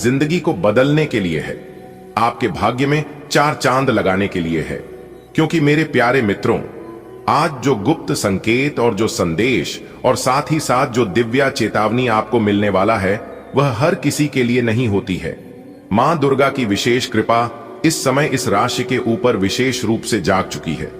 जिंदगी को बदलने के लिए है, आपके भाग्य में 4 चांद लगाने के लिए है। क्योंकि मेरे प्यारे मित्रों, आज जो गुप्त संकेत और जो संदेश और साथ ही साथ जो दिव्या चेतावनी आपको मिलने वाला है, वह हर किसी के लिए नहीं होती है। मां दुर्गा की विशेष कृपा इस समय इस राशि के ऊपर विशेष रूप से जाग चुकी है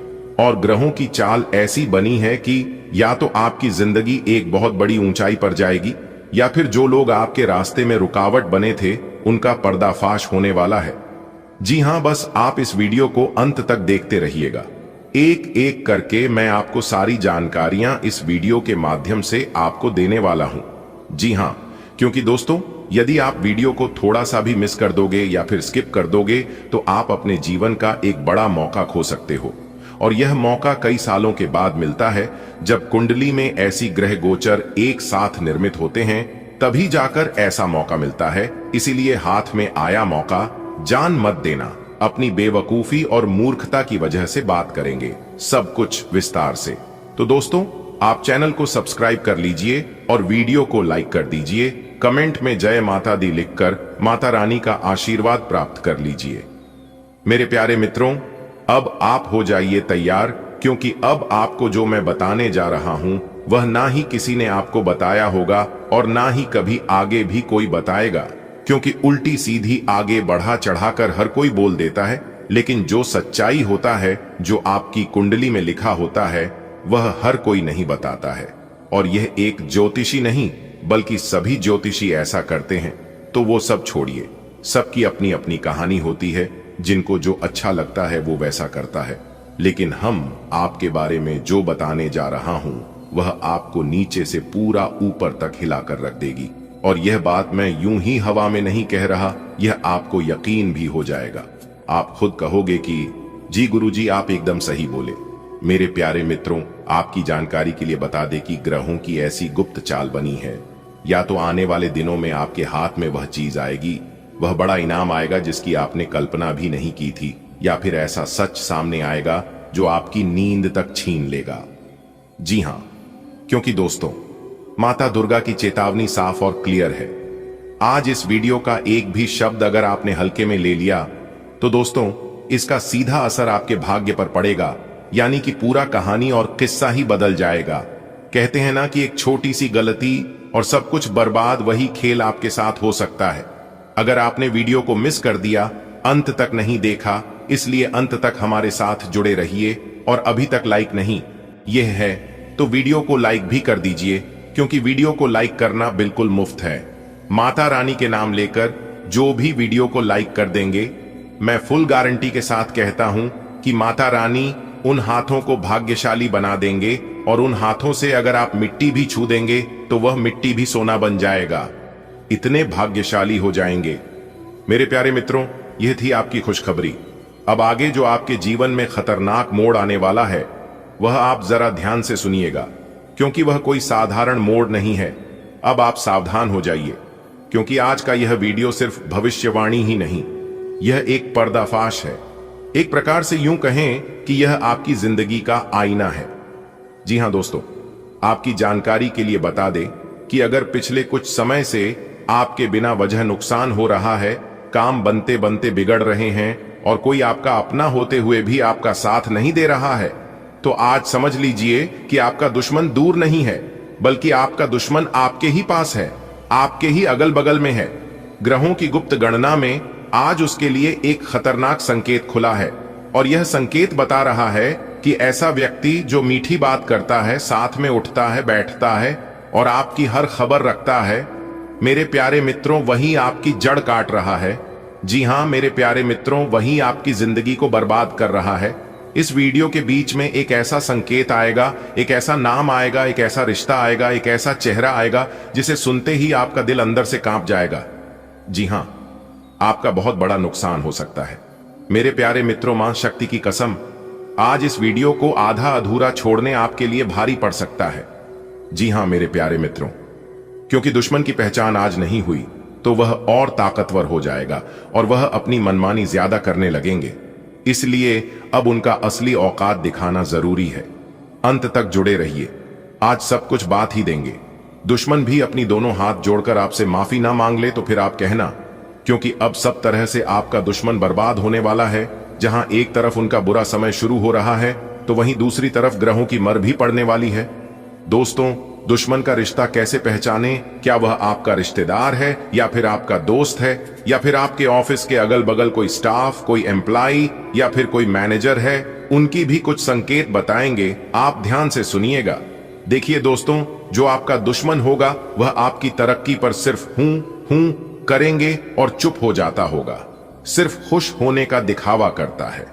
और ग्रहों की चाल ऐसी बनी है कि या तो आपकी जिंदगी एक बहुत बड़ी ऊंचाई पर जाएगी, या फिर जो लोग आपके रास्ते में रुकावट बने थे उनका पर्दाफाश होने वाला है। जी हां, बस आप इस वीडियो को अंत तक देखते रहिएगा। एक एक करके मैं आपको सारी जानकारियां इस वीडियो के माध्यम से आपको देने वाला हूं। जी हां, क्योंकि दोस्तों, यदि आप वीडियो को थोड़ा सा भी मिस कर दोगे या फिर स्किप कर दोगे तो आप अपने जीवन का एक बड़ा मौका खो सकते हो। और यह मौका कई सालों के बाद मिलता है, जब कुंडली में ऐसी ग्रह गोचर एक साथ निर्मित होते हैं, तभी जाकर ऐसा मौका मिलता है। इसीलिए हाथ में आया मौका जान मत देना। अपनी बेवकूफी और मूर्खता की वजह से बात करेंगे सब कुछ विस्तार से। तो दोस्तों, आप चैनल को सब्सक्राइब कर लीजिए और वीडियो को लाइक कर दीजिए। कमेंट में जय माता दी लिखकर माता रानी का आशीर्वाद प्राप्त कर लीजिए। मेरे प्यारे मित्रों, अब आप हो जाइए तैयार, क्योंकि अब आपको जो मैं बताने जा रहा हूं वह ना ही किसी ने आपको बताया होगा और ना ही कभी आगे भी कोई बताएगा। क्योंकि उल्टी सीधी आगे बढ़ा चढ़ाकर हर कोई बोल देता है, लेकिन जो सच्चाई होता है, जो आपकी कुंडली में लिखा होता है, वह हर कोई नहीं बताता है। और यह एक ज्योतिषी नहीं, बल्कि सभी ज्योतिषी ऐसा करते हैं। तो वो सब छोड़िए, सबकी अपनी अपनी कहानी होती है। जिनको जो अच्छा लगता है वो वैसा करता है, लेकिन हम आपके बारे में जो बताने जा रहा हूं वह आपको नीचे से पूरा ऊपर तक हिलाकर रख देगी। और यह बात मैं यूं ही हवा में नहीं कह रहा, यह आपको यकीन भी हो जाएगा। आप खुद कहोगे कि जी गुरुजी, आप एकदम सही बोले। मेरे प्यारे मित्रों, आपकी जानकारी के लिए बता दें कि ग्रहों की ऐसी गुप्त चाल बनी है, या तो आने वाले दिनों में आपके हाथ में वह चीज आएगी, वह बड़ा इनाम आएगा जिसकी आपने कल्पना भी नहीं की थी, या फिर ऐसा सच सामने आएगा जो आपकी नींद तक छीन लेगा। जी हां, क्योंकि दोस्तों, माता दुर्गा की चेतावनी साफ और क्लियर है। आज इस वीडियो का एक भी शब्द अगर आपने हल्के में ले लिया तो दोस्तों, इसका सीधा असर आपके भाग्य पर पड़ेगा, यानी कि पूरा कहानी और किस्सा ही बदल जाएगा। कहते हैं ना कि एक छोटी सी गलती और सब कुछ बर्बाद, वही खेल आपके साथ हो सकता है। अगर आपने वीडियो को मिस कर दिया, अंत तक नहीं देखा, इसलिए अंत तक हमारे साथ जुड़े रहिए। और अभी तक लाइक नहीं यह है तो वीडियो को लाइक भी कर दीजिए, क्योंकि वीडियो को लाइक करना बिल्कुल मुफ्त है। माता रानी के नाम लेकर जो भी वीडियो को लाइक कर देंगे, मैं फुल गारंटी के साथ कहता हूं कि माता रानी उन हाथों को भाग्यशाली बना देंगे, और उन हाथों से अगर आप मिट्टी भी छू देंगे तो वह मिट्टी भी सोना बन जाएगा। इतने भाग्यशाली हो जाएंगे। मेरे प्यारे मित्रों, यह थी आपकी खुशखबरी। अब आगे जो आपके जीवन में खतरनाक मोड़ आने वाला है, वह आप जरा ध्यान से सुनिएगा, क्योंकि वह कोई साधारण मोड़ नहीं है। अब आप सावधान हो जाइए, क्योंकि आज का यह वीडियो सिर्फ भविष्यवाणी ही नहीं, यह एक पर्दाफाश है। एक प्रकार से यूं कहें कि यह आपकी जिंदगी का आईना है। जी हां दोस्तों, आपकी जानकारी के लिए बता दें कि अगर पिछले कुछ समय से आपके बिना वजह नुकसान हो रहा है, काम बनते बनते बिगड़ रहे हैं और कोई आपका अपना होते हुए भी आपका साथ नहीं दे रहा है, तो आज समझ लीजिए कि आपका दुश्मन दूर नहीं है, बल्कि आपका दुश्मन आपके ही पास है, आपके ही अगल बगल में है। ग्रहों की गुप्त गणना में आज उसके लिए एक खतरनाक संकेत खुला है, और यह संकेत बता रहा है कि ऐसा व्यक्ति जो मीठी बात करता है, साथ में उठता है, बैठता है और आपकी हर खबर रखता है, मेरे प्यारे मित्रों, वही आपकी जड़ काट रहा है। जी हां मेरे प्यारे मित्रों, वही आपकी जिंदगी को बर्बाद कर रहा है। इस वीडियो के बीच में एक ऐसा संकेत आएगा, एक ऐसा नाम आएगा, एक ऐसा रिश्ता आएगा, एक ऐसा चेहरा आएगा जिसे सुनते ही आपका दिल अंदर से कांप जाएगा। जी हां, आपका बहुत बड़ा नुकसान हो सकता है। मेरे प्यारे मित्रों, मां शक्ति की कसम, आज इस वीडियो को आधा अधूरा छोड़ने आपके लिए भारी पड़ सकता है। जी हां मेरे प्यारे मित्रों, क्योंकि दुश्मन की पहचान आज नहीं हुई तो वह और ताकतवर हो जाएगा और वह अपनी मनमानी ज्यादा करने लगेंगे। इसलिए अब उनका असली औकात दिखाना जरूरी है। अंत तक जुड़े रहिए, आज सब कुछ बात ही देंगे। दुश्मन भी अपनी दोनों हाथ जोड़कर आपसे माफी ना मांग ले तो फिर आप कहना क्योंकि अब सब तरह से आपका दुश्मन बर्बाद होने वाला है। जहां एक तरफ उनका बुरा समय शुरू हो रहा है तो वहीं दूसरी तरफ ग्रहों की मर भी पड़ने वाली है। दोस्तों, दुश्मन का रिश्ता कैसे पहचाने? क्या वह आपका रिश्तेदार है, या फिर आपका दोस्त है, या फिर आपके ऑफिस के अगल बगल कोई स्टाफ, कोई एम्प्लॉय, या फिर कोई मैनेजर है? उनकी भी कुछ संकेत बताएंगे, आप ध्यान से सुनिएगा। देखिए दोस्तों, जो आपका दुश्मन होगा वह आपकी तरक्की पर सिर्फ हूं हूं करेंगे और चुप हो जाता होगा। सिर्फ खुश होने का दिखावा करता है।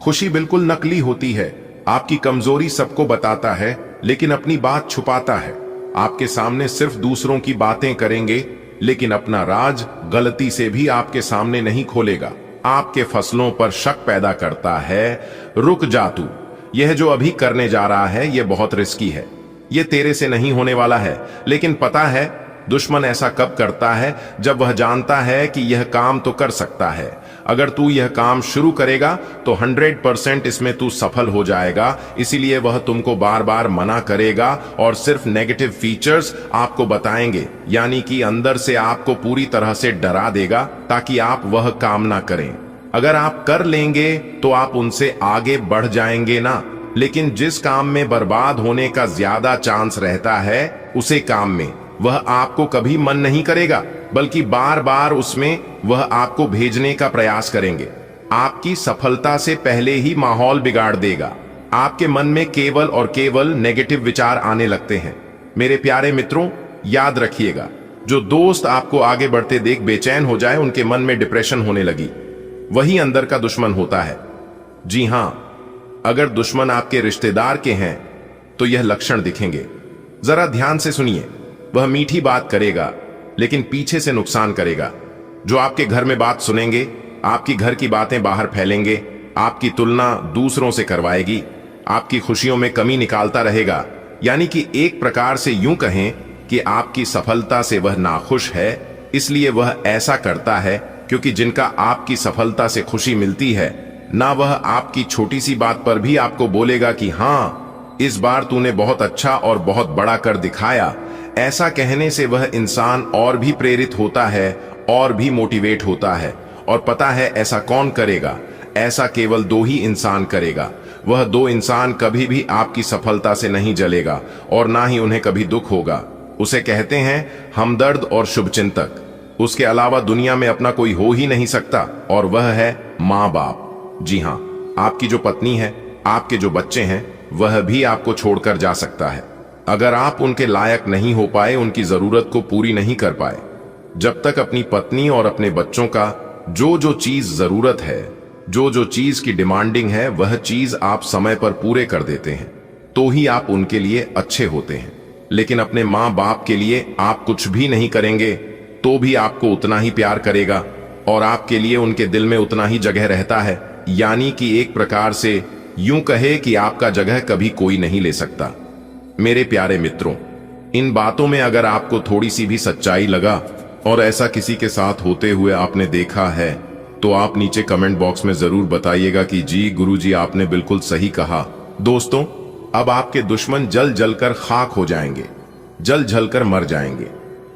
खुशी बिल्कुल नकली होती है। आपकी कमजोरी सबको बताता है लेकिन अपनी बात छुपाता है। आपके सामने सिर्फ दूसरों की बातें करेंगे लेकिन अपना राज गलती से भी आपके सामने नहीं खोलेगा। आपके फसलों पर शक पैदा करता है। रुक जा तू, यह जो अभी करने जा रहा है यह बहुत रिस्की है, यह तेरे से नहीं होने वाला है। लेकिन पता है दुश्मन ऐसा कब करता है? जब वह जानता है कि यह काम तो कर सकता है। अगर तू यह काम शुरू करेगा तो 100% इसमें तू सफल हो जाएगा। इसीलिए वह तुमको बार बार मना करेगा और सिर्फ नेगेटिव फीचर्स आपको बताएंगे, यानी कि अंदर से आपको पूरी तरह से डरा देगा ताकि आप वह काम ना करें। अगर आप कर लेंगे तो आप उनसे आगे बढ़ जाएंगे ना, लेकिन जिस काम में बर्बाद होने का ज्यादा चांस रहता है उसे काम में वह आपको कभी मन नहीं करेगा, बल्कि बार बार उसमें वह आपको भेजने का प्रयास करेंगे। आपकी सफलता से पहले ही माहौल बिगाड़ देगा। आपके मन में केवल और केवल नेगेटिव विचार आने लगते हैं। मेरे प्यारे मित्रों, याद रखिएगा, जो दोस्त आपको आगे बढ़ते देख बेचैन हो जाए, उनके मन में डिप्रेशन होने लगी, वही अंदर का दुश्मन होता है। जी हां, अगर दुश्मन आपके रिश्तेदार के हैं तो यह लक्षण दिखेंगे। जरा ध्यान से सुनिए। वह मीठी बात करेगा लेकिन पीछे से नुकसान करेगा। जो आपके घर में बात सुनेंगे, आपकी घर की बातें बाहर फैलेंगे, आपकी तुलना दूसरों से करवाएगी, आपकी खुशियों में कमी निकालता रहेगा। यानी कि एक प्रकार से यूं कहें कि आपकी सफलता से वह नाखुश है। इसलिए वह ऐसा करता है क्योंकि जिनका आपकी सफलता से खुशी मिलती है ना, वह आपकी छोटी सी बात पर भी आपको बोलेगा कि हां, इस बार तूने बहुत अच्छा और बहुत बड़ा कर दिखाया। ऐसा कहने से वह इंसान और भी प्रेरित होता है और भी मोटिवेट होता है। और पता है ऐसा कौन करेगा? ऐसा केवल दो ही इंसान करेगा। वह दो इंसान कभी भी आपकी सफलता से नहीं जलेगा और ना ही उन्हें कभी दुख होगा। उसे कहते हैं हमदर्द और शुभचिंतक। उसके अलावा दुनिया में अपना कोई हो ही नहीं सकता, और वह है माँ बाप। जी हाँ, आपकी जो पत्नी है, आपके जो बच्चे हैं, वह भी आपको छोड़कर जा सकता है अगर आप उनके लायक नहीं हो पाए, उनकी जरूरत को पूरी नहीं कर पाए। जब तक अपनी पत्नी और अपने बच्चों का जो जो चीज जरूरत है, जो जो चीज की डिमांडिंग है, वह चीज आप समय पर पूरे कर देते हैं तो ही आप उनके लिए अच्छे होते हैं। लेकिन अपने माँ बाप के लिए आप कुछ भी नहीं करेंगे तो भी आपको उतना ही प्यार करेगा और आपके लिए उनके दिल में उतना ही जगह रहता है। यानी कि एक प्रकार से यूं कहे कि आपका जगह कभी कोई नहीं ले सकता। मेरे प्यारे मित्रों, इन बातों में अगर आपको थोड़ी सी भी सच्चाई लगा और ऐसा किसी के साथ होते हुए आपने देखा है तो आप नीचे कमेंट बॉक्स में जरूर बताइएगा कि जी गुरुजी, आपने बिल्कुल सही कहा। दोस्तों, अब आपके दुश्मन जल जलकर खाक हो जाएंगे, जल जलकर मर जाएंगे,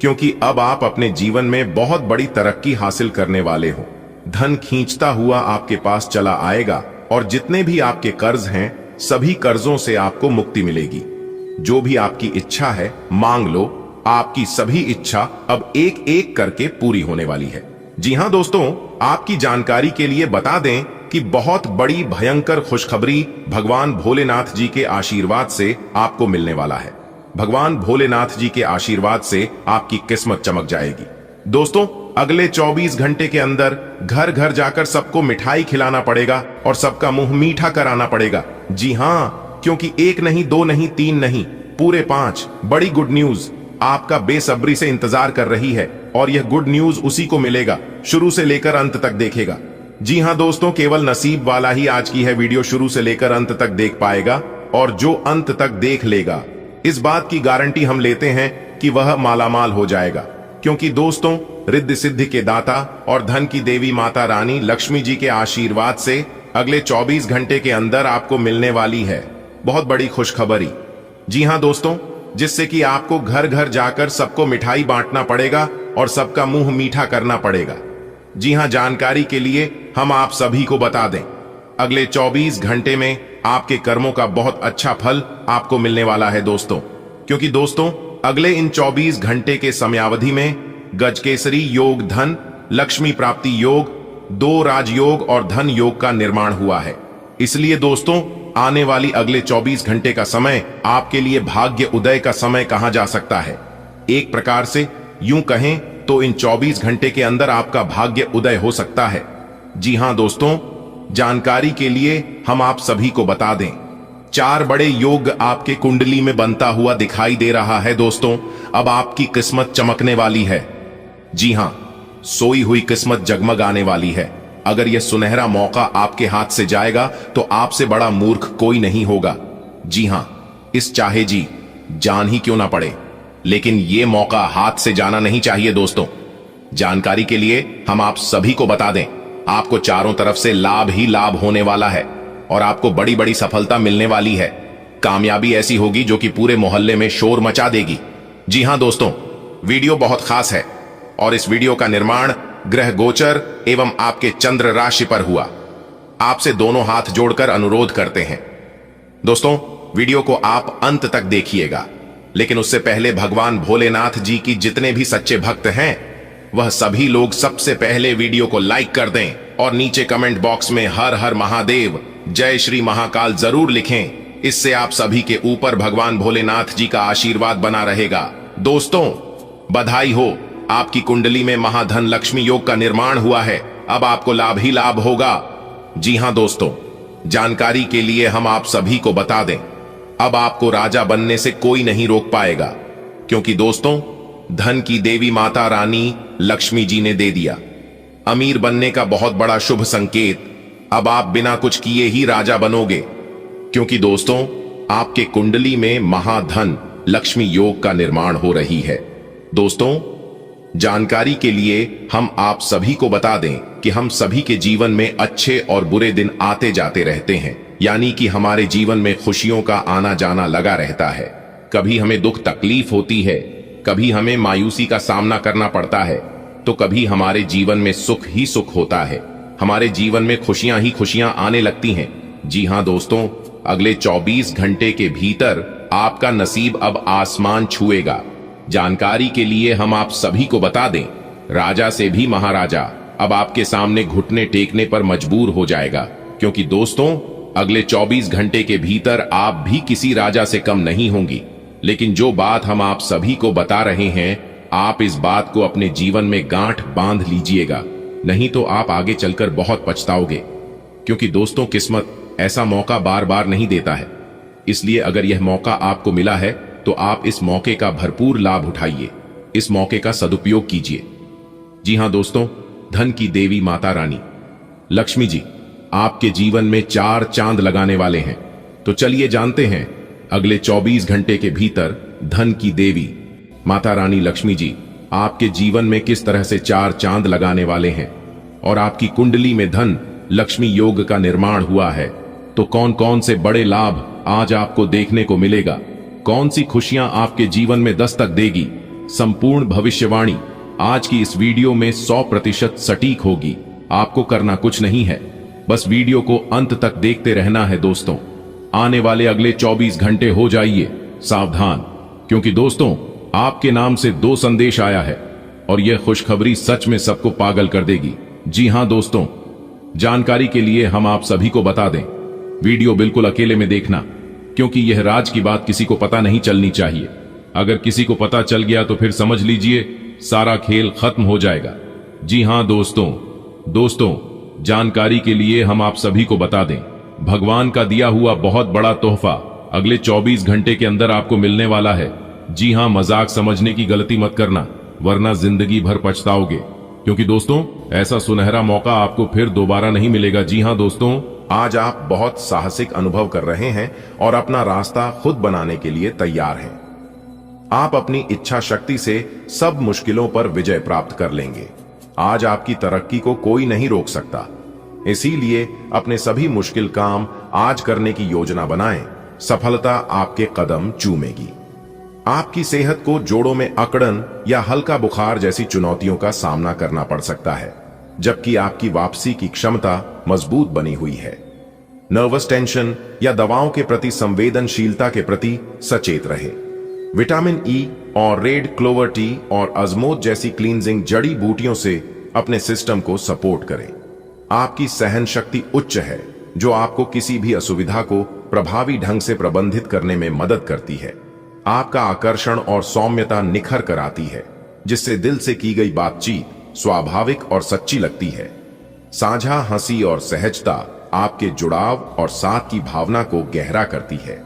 क्योंकि अब आप अपने जीवन में बहुत बड़ी तरक्की हासिल करने वाले हो। धन खींचता हुआ आपके पास चला आएगा और जितने भी आपके कर्ज हैं, सभी कर्जों से आपको मुक्ति मिलेगी। जो भी आपकी इच्छा है मांग लो, आपकी सभी इच्छा अब एक एक करके पूरी होने वाली है। जी हां दोस्तों, आपकी जानकारी के लिए बता दें कि बहुत बड़ी भयंकर खुशखबरी भगवान भोलेनाथ जी के आशीर्वाद से आपको मिलने वाला है। भगवान भोलेनाथ जी के आशीर्वाद से आपकी किस्मत चमक जाएगी। दोस्तों, अगले 24 घंटे के अंदर घर घर जाकर सबको मिठाई खिलाना पड़ेगा और सबका मुंह मीठा कराना पड़ेगा। जी हां, क्योंकि एक नहीं, दो नहीं, तीन नहीं, पूरे 5 बड़ी गुड न्यूज आपका बेसब्री से इंतजार कर रही है और यह गुड न्यूज उसी को मिलेगा शुरू से लेकर अंत तक देखेगा। जी हां दोस्तों, केवल नसीब वाला ही आज की है वीडियो शुरू से लेकर अंत तक देख पाएगा और जो अंत तक देख लेगा, इस बात की गारंटी हम लेते हैं कि वह मालामाल हो जाएगा। क्योंकि दोस्तों, रिद्धि सिद्धि के दाता और धन की देवी माता रानी लक्ष्मी जी के आशीर्वाद से अगले 24 घंटे के अंदर आपको मिलने वाली है बहुत बड़ी खुशखबरी। जी हां दोस्तों, जिससे कि आपको घर घर जाकर सबको मिठाई बांटना पड़ेगा और सबका मुंह मीठा करना पड़ेगा। जी हां, जानकारी के लिए हम आप सभी को बता दें, अगले 24 घंटे में आपके कर्मों का बहुत अच्छा फल आपको मिलने वाला है दोस्तों। क्योंकि दोस्तों, अगले इन 24 घंटे के समयावधि में गजकेसरी योग धन लक्ष्मी प्राप्ति योग, 2 राजयोग और धन योग का निर्माण हुआ है। इसलिए दोस्तों, आने वाली अगले 24 घंटे का समय आपके लिए भाग्य उदय का समय कहा जा सकता है। एक प्रकार से यूं कहें तो इन 24 घंटे के अंदर आपका भाग्य उदय हो सकता है। जी हां दोस्तों, जानकारी के लिए हम आप सभी को बता दें, 4 बड़े योग आपके कुंडली में बनता हुआ दिखाई दे रहा है दोस्तों। अब आपकी किस्मत चमकने वाली है। जी हां, सोई हुई किस्मत जगमगाने वाली है। अगर यह सुनहरा मौका आपके हाथ से जाएगा तो आपसे बड़ा मूर्ख कोई नहीं होगा। जी हां, इस चाहे जी जान ही क्यों ना पड़े, लेकिन यह मौका हाथ से जाना नहीं चाहिए दोस्तों। जानकारी के लिए हम आप सभी को बता दें, आपको चारों तरफ से लाभ ही लाभ होने वाला है और आपको बड़ी बड़ी सफलता मिलने वाली है। कामयाबी ऐसी होगी जो कि पूरे मोहल्ले में शोर मचा देगी। जी हां दोस्तों, वीडियो बहुत खास है और इस वीडियो का निर्माण ग्रह गोचर एवं आपके चंद्र राशि पर हुआ। आपसे दोनों हाथ जोड़कर अनुरोध करते हैं दोस्तों, वीडियो को आप अंत तक देखिएगा, लेकिन उससे पहले भगवान भोलेनाथ जी की जितने भी सच्चे भक्त हैं वह सभी लोग सबसे पहले वीडियो को लाइक कर दें और नीचे कमेंट बॉक्स में हर हर महादेव जय श्री महाकाल जरूर लिखें। इससे आप सभी के ऊपर भगवान भोलेनाथ जी का आशीर्वाद बना रहेगा। दोस्तों, बधाई हो, आपकी कुंडली में महाधन लक्ष्मी योग का निर्माण हुआ है। अब आपको लाभ ही लाभ होगा। जी हां दोस्तों, जानकारी के लिए हम आप सभी को बता दें, अब आपको राजा बनने से कोई नहीं रोक पाएगा, क्योंकि दोस्तों, धन की देवी माता रानी लक्ष्मी जी ने दे दिया अमीर बनने का बहुत बड़ा शुभ संकेत। अब आप बिना कुछ किए ही राजा बनोगे, क्योंकि दोस्तों, आपके कुंडली में महाधन लक्ष्मी योग का निर्माण हो रही है। दोस्तों, जानकारी के लिए हम आप सभी को बता दें कि हम सभी के जीवन में अच्छे और बुरे दिन आते जाते रहते हैं, यानी कि हमारे जीवन में खुशियों का आना जाना लगा रहता है। कभी हमें दुख तकलीफ होती है, कभी हमें मायूसी का सामना करना पड़ता है, तो कभी हमारे जीवन में सुख ही सुख होता है। हमारे जीवन में खुशियां ही खुशियां आने लगती हैं। जी हां दोस्तों, अगले 24 घंटे के भीतर आपका नसीब अब आसमान छुएगा। जानकारी के लिए हम आप सभी को बता दें, राजा से भी महाराजा अब आपके सामने घुटने टेकने पर मजबूर हो जाएगा, क्योंकि दोस्तों, अगले 24 घंटे के भीतर आप भी किसी राजा से कम नहीं होंगी। लेकिन जो बात हम आप सभी को बता रहे हैं, आप इस बात को अपने जीवन में गांठ बांध लीजिएगा, नहीं तो आप आगे चलकर बहुत पछताओगे। क्योंकि दोस्तों, किस्मत ऐसा मौका बार बार नहीं देता है। इसलिए अगर यह मौका आपको मिला है तो आप इस मौके का भरपूर लाभ उठाइए, इस मौके का सदुपयोग कीजिए। जी हां दोस्तों, धन की देवी माता रानी लक्ष्मी जी आपके जीवन में 4 चांद लगाने वाले हैं। तो चलिए जानते हैं, अगले 24 घंटे के भीतर धन की देवी माता रानी लक्ष्मी जी आपके जीवन में किस तरह से 4 चांद लगाने वाले हैं और आपकी कुंडली में धन लक्ष्मी योग का निर्माण हुआ है। तो कौन कौन से बड़े लाभ आज आपको देखने को मिलेगा, कौन सी खुशियां आपके जीवन में दस्तक देगी, संपूर्ण भविष्यवाणी आज की इस वीडियो में 100% सटीक होगी। आपको करना कुछ नहीं है, बस वीडियो को अंत तक देखते रहना है दोस्तों। आने वाले अगले 24 घंटे हो जाइए सावधान, क्योंकि दोस्तों, आपके नाम से 2 संदेश आया है और यह खुशखबरी सच में सबको पागल कर देगी। जी हां दोस्तों, जानकारी के लिए हम आप सभी को बता दें, वीडियो बिल्कुल अकेले में देखना, क्योंकि यह राज की बात किसी को पता नहीं चलनी चाहिए। अगर किसी को पता चल गया तो फिर समझ लीजिए सारा खेल खत्म हो जाएगा। जी हां दोस्तों, जानकारी के लिए हम आप सभी को बता दें, भगवान का दिया हुआ बहुत बड़ा तोहफा अगले 24 घंटे के अंदर आपको मिलने वाला है। जी हां, मजाक समझने की गलती मत करना, वरना जिंदगी भर पछताओगे, क्योंकि दोस्तों, ऐसा सुनहरा मौका आपको फिर दोबारा नहीं मिलेगा। जी हां दोस्तों, आज आप बहुत साहसिक अनुभव कर रहे हैं और अपना रास्ता खुद बनाने के लिए तैयार हैं। आप अपनी इच्छा शक्ति से सब मुश्किलों पर विजय प्राप्त कर लेंगे। आज आपकी तरक्की को कोई नहीं रोक सकता, इसीलिए अपने सभी मुश्किल काम आज करने की योजना बनाएं। सफलता आपके कदम चूमेगी। आपकी सेहत को जोड़ों में अकड़न या हल्का बुखार जैसी चुनौतियों का सामना करना पड़ सकता है। जबकि आपकी वापसी की क्षमता मजबूत बनी हुई है। नर्वस टेंशन या दवाओं के प्रति संवेदनशीलता के प्रति सचेत रहे। विटामिन ई और रेड क्लोवर टी और अजमोद जैसी क्लींजिंग जड़ी बूटियों से अपने सिस्टम को सपोर्ट करें। आपकी सहन शक्ति उच्च है, जो आपको किसी भी असुविधा को प्रभावी ढंग से प्रबंधित करने में मदद करती है। आपका आकर्षण और सौम्यता निखर कर आती है, जिससे दिल से की गई बातचीत स्वाभाविक और सच्ची लगती है। साझा हंसी और सहजता आपके जुड़ाव और साथ की भावना को गहरा करती है।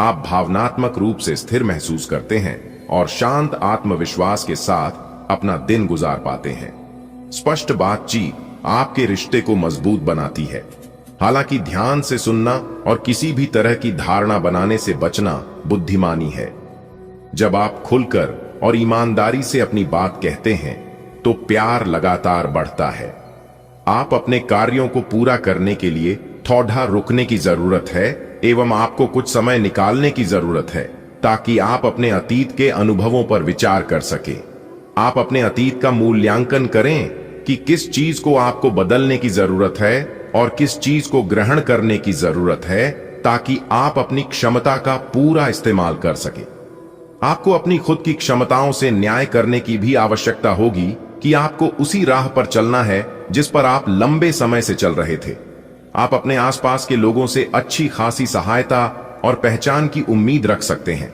आप भावनात्मक रूप से स्थिर महसूस करते हैं और शांत आत्मविश्वास के साथ अपना दिन गुजार पाते हैं। स्पष्ट बातचीत आपके रिश्ते को मजबूत बनाती है। हालांकि ध्यान से सुनना और किसी भी तरह की धारणा बनाने से बचना बुद्धिमानी है। जब आप खुलकर और ईमानदारी से अपनी बात कहते हैं तो प्यार लगातार बढ़ता है। आप अपने कार्यों को पूरा करने के लिए थोड़ा रुकने की जरूरत है एवं आपको कुछ समय निकालने की जरूरत है ताकि आप अपने अतीत के अनुभवों पर विचार कर सके। आप अपने अतीत का मूल्यांकन करें कि किस चीज को आपको बदलने की जरूरत है और किस चीज को ग्रहण करने की जरूरत है, ताकि आप अपनी क्षमता का पूरा इस्तेमाल कर सके। आपको अपनी खुद की क्षमताओं से न्याय करने की भी आवश्यकता होगी कि आपको उसी राह पर चलना है जिस पर आप लंबे समय से चल रहे थे। आप अपने आसपास के लोगों से अच्छी खासी सहायता और पहचान की उम्मीद रख सकते हैं।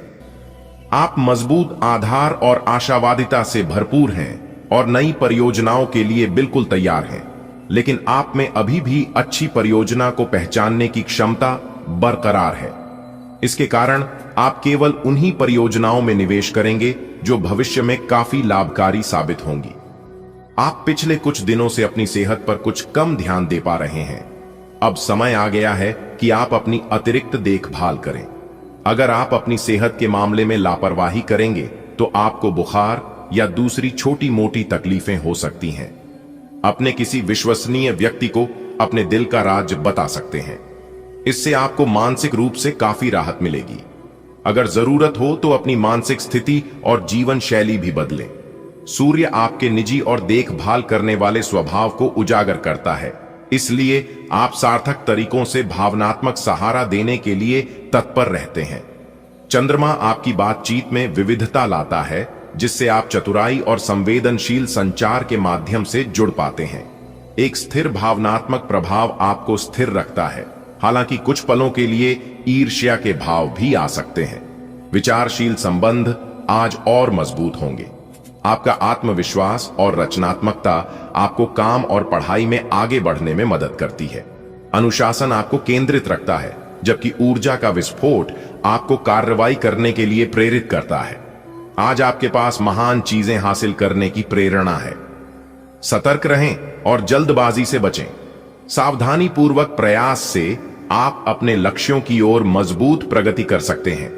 आप मजबूत आधार और आशावादिता से भरपूर हैं और नई परियोजनाओं के लिए बिल्कुल तैयार हैं, लेकिन आप में अभी भी अच्छी परियोजना को पहचानने की क्षमता बरकरार है। इसके कारण आप केवल उन्हीं परियोजनाओं में निवेश करेंगे जो भविष्य में काफी लाभकारी साबित होंगी। आप पिछले कुछ दिनों से अपनी सेहत पर कुछ कम ध्यान दे पा रहे हैं। अब समय आ गया है कि आप अपनी अतिरिक्त देखभाल करें। अगर आप अपनी सेहत के मामले में लापरवाही करेंगे तो आपको बुखार या दूसरी छोटी मोटी तकलीफें हो सकती हैं। अपने किसी विश्वसनीय व्यक्ति को अपने दिल का राज बता सकते हैं। इससे आपको मानसिक रूप से काफी राहत मिलेगी। अगर जरूरत हो तो अपनी मानसिक स्थिति और जीवन शैली भी बदलें। सूर्य आपके निजी और देखभाल करने वाले स्वभाव को उजागर करता है, इसलिए आप सार्थक तरीकों से भावनात्मक सहारा देने के लिए तत्पर रहते हैं। चंद्रमा आपकी बातचीत में विविधता लाता है, जिससे आप चतुराई और संवेदनशील संचार के माध्यम से जुड़ पाते हैं। एक स्थिर भावनात्मक प्रभाव आपको स्थिर रखता है, हालांकि कुछ पलों के लिए ईर्ष्या के भाव भी आ सकते हैं। विचारशील संबंध आज और मजबूत होंगे। आपका आत्मविश्वास और रचनात्मकता आपको काम और पढ़ाई में आगे बढ़ने में मदद करती है। अनुशासन आपको केंद्रित रखता है, जबकि ऊर्जा का विस्फोट आपको कार्रवाई करने के लिए प्रेरित करता है। आज आपके पास महान चीजें हासिल करने की प्रेरणा है। सतर्क रहें और जल्दबाजी से बचें। सावधानी पूर्वक प्रयास से आप अपने लक्ष्यों की ओर मजबूत प्रगति कर सकते हैं।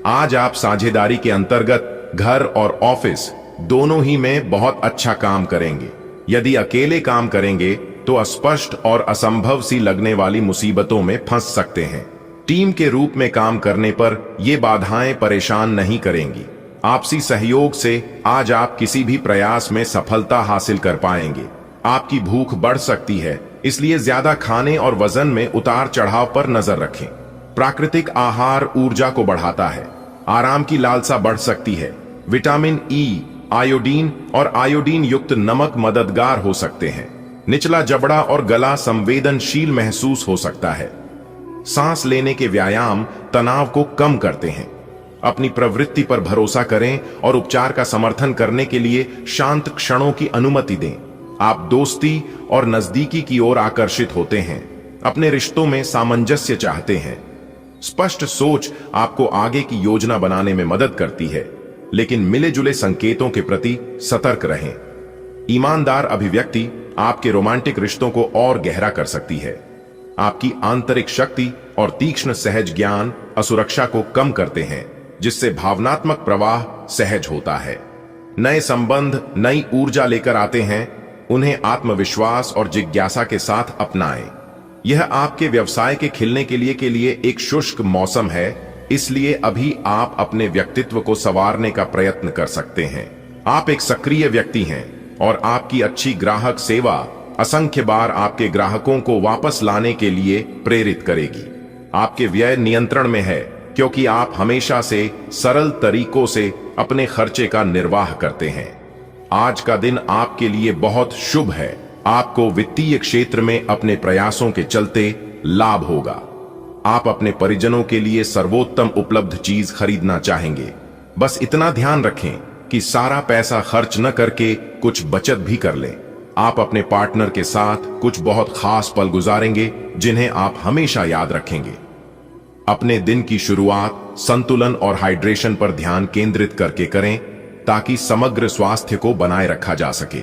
आज आप साझेदारी के अंतर्गत घर और ऑफिस दोनों ही में बहुत अच्छा काम करेंगे। यदि अकेले काम करेंगे तो अस्पष्ट और असंभव सी लगने वाली मुसीबतों में फंस सकते हैं। टीम के रूप में काम करने पर ये बाधाएं परेशान नहीं करेंगी। आपसी सहयोग से आज आप किसी भी प्रयास में सफलता हासिल कर पाएंगे। आपकी भूख बढ़ सकती है, इसलिए ज्यादा खाने और वजन में उतार चढ़ाव पर नजर रखें। प्राकृतिक आहार ऊर्जा को बढ़ाता है। आराम की लालसा बढ़ सकती है। विटामिन ई, आयोडीन और आयोडीन युक्त नमक मददगार हो सकते हैं। निचला जबड़ा और गला संवेदनशील महसूस हो सकता है। सांस लेने के व्यायाम तनाव को कम करते हैं। अपनी प्रवृत्ति पर भरोसा करें और उपचार का समर्थन करने के लिए शांत क्षणों की अनुमति दें। आप दोस्ती और नजदीकी की ओर आकर्षित होते हैं। अपने रिश्तों में सामंजस्य चाहते हैं। स्पष्ट सोच आपको आगे की योजना बनाने में मदद करती है, लेकिन मिले जुले संकेतों के प्रति सतर्क रहें। ईमानदार अभिव्यक्ति आपके रोमांटिक रिश्तों को और गहरा कर सकती है। आपकी आंतरिक शक्ति और तीक्ष्ण सहज ज्ञान असुरक्षा को कम करते हैं, जिससे भावनात्मक प्रवाह सहज होता है। नए संबंध नई ऊर्जा लेकर आते हैं। उन्हें आत्मविश्वास और जिज्ञासा के साथ अपनाएं। यह आपके व्यवसाय के खिलने के लिए एक शुष्क मौसम है, इसलिए अभी आप अपने व्यक्तित्व को संवारने का प्रयत्न कर सकते हैं। आप एक सक्रिय व्यक्ति हैं और आपकी अच्छी ग्राहक सेवा असंख्य बार आपके ग्राहकों को वापस लाने के लिए प्रेरित करेगी। आपके व्यय नियंत्रण में है क्योंकि आप हमेशा से सरल तरीकों से अपने खर्चे का निर्वाह करते हैं। आज का दिन आपके लिए बहुत शुभ है। आपको वित्तीय क्षेत्र में अपने प्रयासों के चलते लाभ होगा। आप अपने परिजनों के लिए सर्वोत्तम उपलब्ध चीज खरीदना चाहेंगे। बस इतना ध्यान रखें कि सारा पैसा खर्च न करके कुछ बचत भी कर लें। आप अपने पार्टनर के साथ कुछ बहुत खास पल गुजारेंगे जिन्हें आप हमेशा याद रखेंगे। अपने दिन की शुरुआत संतुलन और हाइड्रेशन पर ध्यान केंद्रित करके करें ताकि समग्र स्वास्थ्य को बनाए रखा जा सके।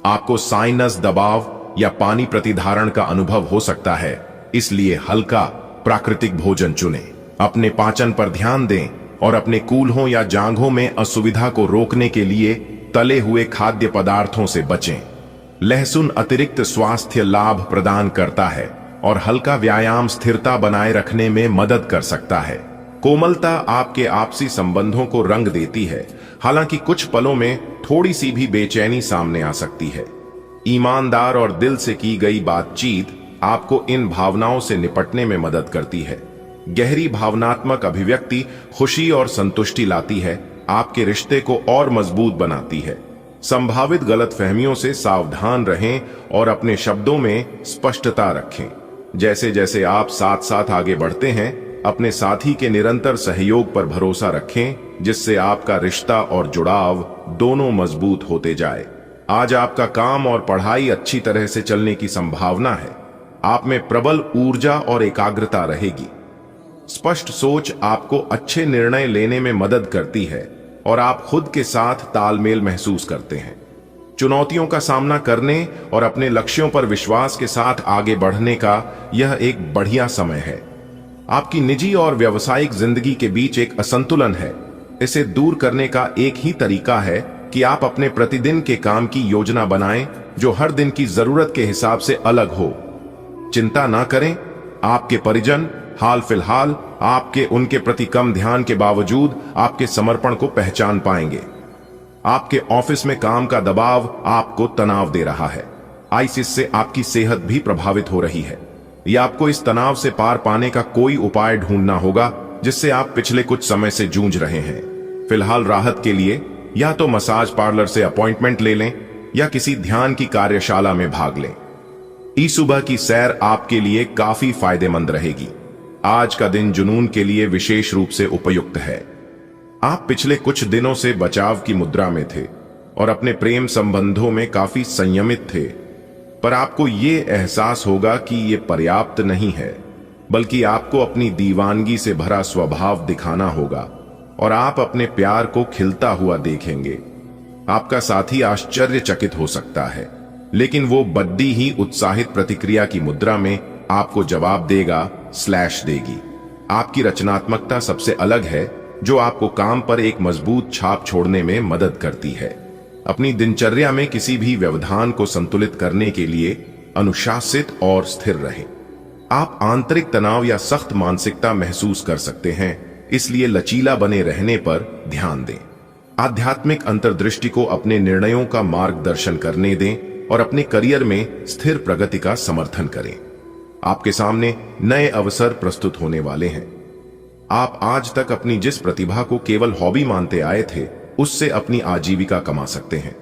आपको साइनस दबाव या पानी प्रतिधारण का अनुभव हो सकता है, इसलिए हल्का प्राकृतिक भोजन चुनें। अपने पाचन पर ध्यान दें और अपने कूल्हों या जांघों में असुविधा को रोकने के लिए तले हुए खाद्य पदार्थों से बचें। लहसुन अतिरिक्त स्वास्थ्य लाभ प्रदान करता है और हल्का व्यायाम स्थिरता बनाए रखने में मदद कर सकता है। कोमलता आपके आपसी संबंधों को रंग देती है, हालांकि कुछ पलों में थोड़ी सी भी बेचैनी सामने आ सकती है। ईमानदार और दिल से की गई बातचीत आपको इन भावनाओं से निपटने में मदद करती है। गहरी भावनात्मक अभिव्यक्ति खुशी और संतुष्टि लाती है, आपके रिश्ते को और मजबूत बनाती है। संभावित गलतफहमियों से सावधान रहें और अपने शब्दों में स्पष्टता रखें। जैसे जैसे आप साथ साथ आगे बढ़ते हैं, अपने साथी के निरंतर सहयोग पर भरोसा रखें, जिससे आपका रिश्ता और जुड़ाव दोनों मजबूत होते जाए। आज आपका काम और पढ़ाई अच्छी तरह से चलने की संभावना है। आप में प्रबल ऊर्जा और एकाग्रता रहेगी। स्पष्ट सोच आपको अच्छे निर्णय लेने में मदद करती है और आप खुद के साथ तालमेल महसूस करते हैं। चुनौतियों का सामना करने और अपने लक्ष्यों पर विश्वास के साथ आगे बढ़ने का यह एक बढ़िया समय है। आपकी निजी और व्यावसायिक जिंदगी के बीच एक असंतुलन है। इसे दूर करने का एक ही तरीका है कि आप अपने प्रतिदिन के काम की योजना बनाएं जो हर दिन की जरूरत के हिसाब से अलग हो। चिंता ना करें, आपके परिजन हाल फिलहाल आपके उनके प्रति कम ध्यान के बावजूद आपके समर्पण को पहचान पाएंगे। आपके ऑफिस में काम का दबाव आपको तनाव दे रहा है। इससे आपकी सेहत भी प्रभावित हो रही है। या आपको इस तनाव से पार पाने का कोई उपाय ढूंढना होगा जिससे आप पिछले कुछ समय से जूझ रहे हैं। फिलहाल राहत के लिए या तो मसाज पार्लर से अपॉइंटमेंट ले लें या किसी ध्यान की कार्यशाला में भाग लें। सुबह की सैर आपके लिए काफी फायदेमंद रहेगी। आज का दिन जुनून के लिए विशेष रूप से उपयुक्त है। आप पिछले कुछ दिनों से बचाव की मुद्रा में थे और अपने प्रेम संबंधों में काफी संयमित थे, पर आपको ये एहसास होगा कि ये पर्याप्त नहीं है, बल्कि आपको अपनी दीवानगी से भरा स्वभाव दिखाना होगा और आप अपने प्यार को खिलता हुआ देखेंगे। आपका साथी आश्चर्यचकित हो सकता है, लेकिन वो बड्डी ही उत्साहित प्रतिक्रिया की मुद्रा में आपको जवाब देगी। आपकी रचनात्मकता सबसे अलग है, जो आपको काम पर एक मजबूत छाप छोड़ने में मदद करती है। अपनी दिनचर्या में किसी भी व्यवधान को संतुलित करने के लिए अनुशासित और स्थिर रहें। आप आंतरिक तनाव या सख्त मानसिकता महसूस कर सकते हैं, इसलिए लचीला बने रहने पर ध्यान दें। आध्यात्मिक अंतर्दृष्टि को अपने निर्णयों का मार्गदर्शन करने दें और अपने करियर में स्थिर प्रगति का समर्थन करें। आपके सामने नए अवसर प्रस्तुत होने वाले हैं। आप आज तक अपनी जिस प्रतिभा को केवल हॉबी मानते आए थे, उससे अपनी आजीविका कमा सकते हैं।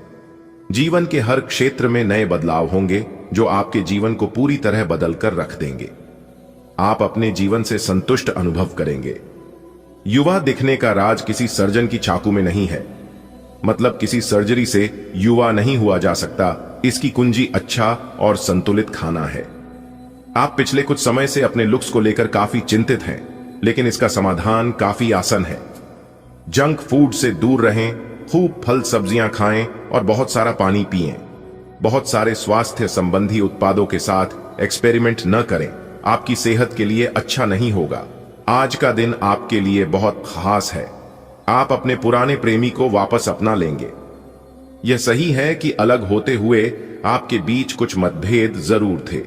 जीवन के हर क्षेत्र में नए बदलाव होंगे जो आपके जीवन को पूरी तरह बदल कर रख देंगे। आप अपने जीवन से संतुष्ट अनुभव करेंगे। युवा दिखने का राज किसी सर्जन की चाकू में नहीं है। मतलब किसी सर्जरी से युवा नहीं हुआ जा सकता। इसकी कुंजी अच्छा और संतुलित खाना है। आप पिछले कुछ समय से अपने लुक्स को लेकर काफी चिंतित हैं, लेकिन इसका समाधान काफी आसान है। जंक फूड से दूर रहें, खूब फल सब्जियां खाएं और बहुत सारा पानी पिएं। बहुत सारे स्वास्थ्य संबंधी उत्पादों के साथ एक्सपेरिमेंट न करें, आपकी सेहत के लिए अच्छा नहीं होगा। आज का दिन आपके लिए बहुत खास है। आप अपने पुराने प्रेमी को वापस अपना लेंगे। यह सही है कि अलग होते हुए आपके बीच कुछ मतभेद जरूर थे।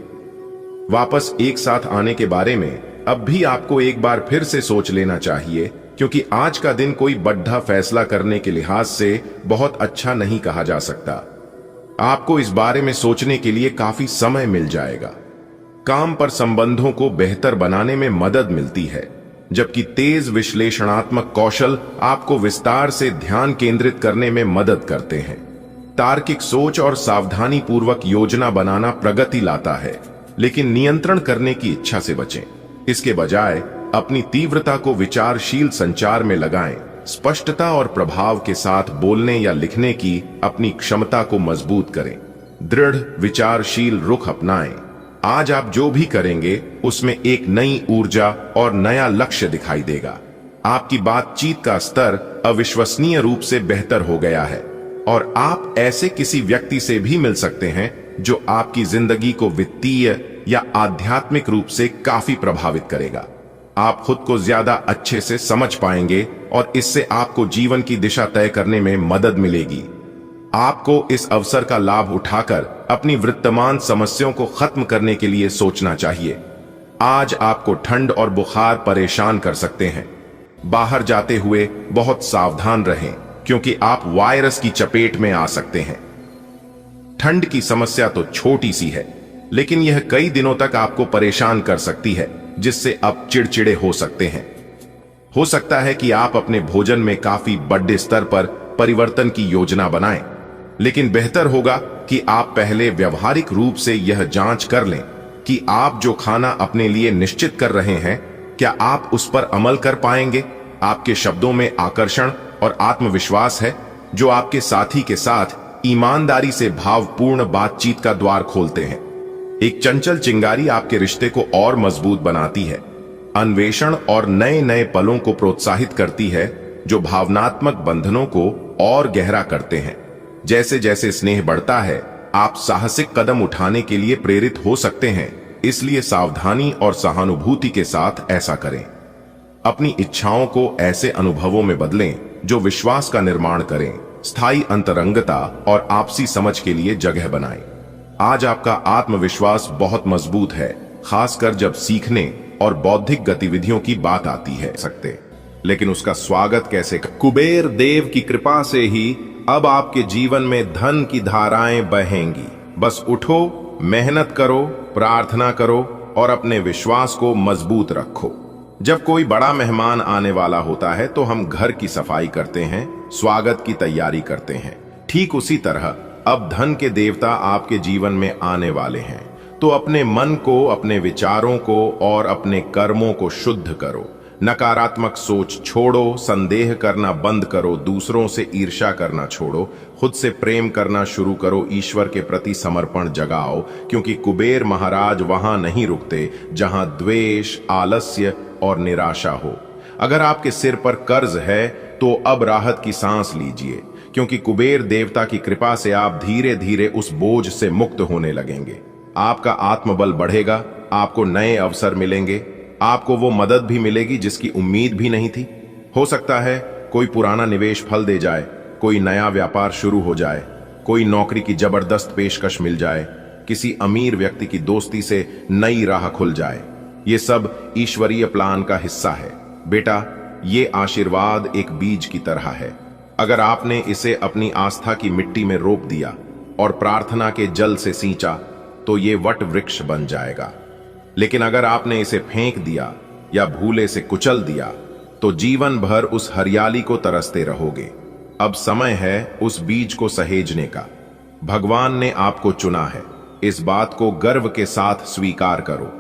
वापस एक साथ आने के बारे में अब भी आपको एक बार फिर से सोच लेना चाहिए, क्योंकि आज का दिन कोई बड़ा फैसला करने के लिहाज से बहुत अच्छा नहीं कहा जा सकता। आपको इस बारे में सोचने के लिए काफी समय मिल जाएगा। काम पर संबंधों को बेहतर बनाने में मदद मिलती है, जबकि तेज विश्लेषणात्मक कौशल आपको विस्तार से ध्यान केंद्रित करने में मदद करते हैं। तार्किक सोच और सावधानी पूर्वक योजना बनाना प्रगति लाता है, लेकिन नियंत्रण करने की इच्छा से बचें। इसके बजाय अपनी तीव्रता को विचारशील संचार में लगाएं। स्पष्टता और प्रभाव के साथ बोलने या लिखने की अपनी क्षमता को मजबूत करें। दृढ़ विचारशील रुख अपनाएं। आज आप जो भी करेंगे उसमें एक नई ऊर्जा और नया लक्ष्य दिखाई देगा। आपकी बातचीत का स्तर अविश्वसनीय रूप से बेहतर हो गया है और आप ऐसे किसी व्यक्ति से भी मिल सकते हैं जो आपकी जिंदगी को वित्तीय या आध्यात्मिक रूप से काफी प्रभावित करेगा। आप खुद को ज्यादा अच्छे से समझ पाएंगे और इससे आपको जीवन की दिशा तय करने में मदद मिलेगी। आपको इस अवसर का लाभ उठाकर अपनी वर्तमान समस्याओं को खत्म करने के लिए सोचना चाहिए। आज आपको ठंड और बुखार परेशान कर सकते हैं। बाहर जाते हुए बहुत सावधान रहें, क्योंकि आप वायरस की चपेट में आ सकते हैं। ठंड की समस्या तो छोटी सी है, लेकिन यह कई दिनों तक आपको परेशान कर सकती है, जिससे आप चिड़चिड़े हो सकते हैं। हो सकता है कि आप अपने भोजन में काफी बड़े स्तर पर परिवर्तन की योजना बनाएं, लेकिन बेहतर होगा कि आप पहले व्यवहारिक रूप से यह जांच कर लें कि आप जो खाना अपने लिए निश्चित कर रहे हैं, क्या आप उस पर अमल कर पाएंगे। आपके शब्दों में आकर्षण और आत्मविश्वास है, जो आपके साथी के साथ ईमानदारी से भावपूर्ण बातचीत का द्वार खोलते हैं। एक चंचल चिंगारी आपके रिश्ते को और मजबूत बनाती है, अन्वेषण और नए नए पलों को प्रोत्साहित करती है, जो भावनात्मक बंधनों को और गहरा करते हैं। जैसे जैसे स्नेह बढ़ता है, आप साहसिक कदम उठाने के लिए प्रेरित हो सकते हैं, इसलिए सावधानी और सहानुभूति के साथ ऐसा करें। अपनी इच्छाओं को ऐसे अनुभवों में बदलें जो विश्वास का निर्माण करें, स्थायी अंतरंगता और आपसी समझ के लिए जगह बनाएं। आज आपका आत्मविश्वास बहुत मजबूत है, खासकर जब सीखने और बौद्धिक गतिविधियों की बात आती है। लेकिन उसका स्वागत कैसे करें? कुबेर देव की कृपा से ही अब आपके जीवन में धन की धाराएं बहेंगी। बस उठो, मेहनत करो, प्रार्थना करो और अपने विश्वास को मजबूत रखो। जब कोई बड़ा मेहमान आने वाला होता है तो हम घर की सफाई करते हैं, स्वागत की तैयारी करते हैं। ठीक उसी तरह अब धन के देवता आपके जीवन में आने वाले हैं, तो अपने मन को, अपने विचारों को और अपने कर्मों को शुद्ध करो। नकारात्मक सोच छोड़ो, संदेह करना बंद करो, दूसरों से ईर्ष्या करना छोड़ो, खुद से प्रेम करना शुरू करो, ईश्वर के प्रति समर्पण जगाओ, क्योंकि कुबेर महाराज वहां नहीं रुकते जहां द्वेष, आलस्य और निराशा हो। अगर आपके सिर पर कर्ज है तो अब राहत की सांस लीजिए, क्योंकि कुबेर देवता की कृपा से आप धीरे धीरे उस बोझ से मुक्त होने लगेंगे। आपका आत्मबल बढ़ेगा, आपको नए अवसर मिलेंगे, आपको वो मदद भी मिलेगी जिसकी उम्मीद भी नहीं थी। हो सकता है कोई पुराना निवेश फल दे जाए, कोई नया व्यापार शुरू हो जाए, कोई नौकरी की जबरदस्त पेशकश मिल जाए, किसी अमीर व्यक्ति की दोस्ती से नई राह खुल जाए। ये सब ईश्वरीय प्लान का हिस्सा है। बेटा, ये आशीर्वाद एक बीज की तरह है। अगर आपने इसे अपनी आस्था की मिट्टी में रोप दिया और प्रार्थना के जल से सींचा तो ये वट वृक्ष बन जाएगा। लेकिन अगर आपने इसे फेंक दिया या भूले से कुचल दिया तो जीवन भर उस हरियाली को तरसते रहोगे। अब समय है उस बीज को सहेजने का। भगवान ने आपको चुना है, इस बात को गर्व के साथ स्वीकार करो।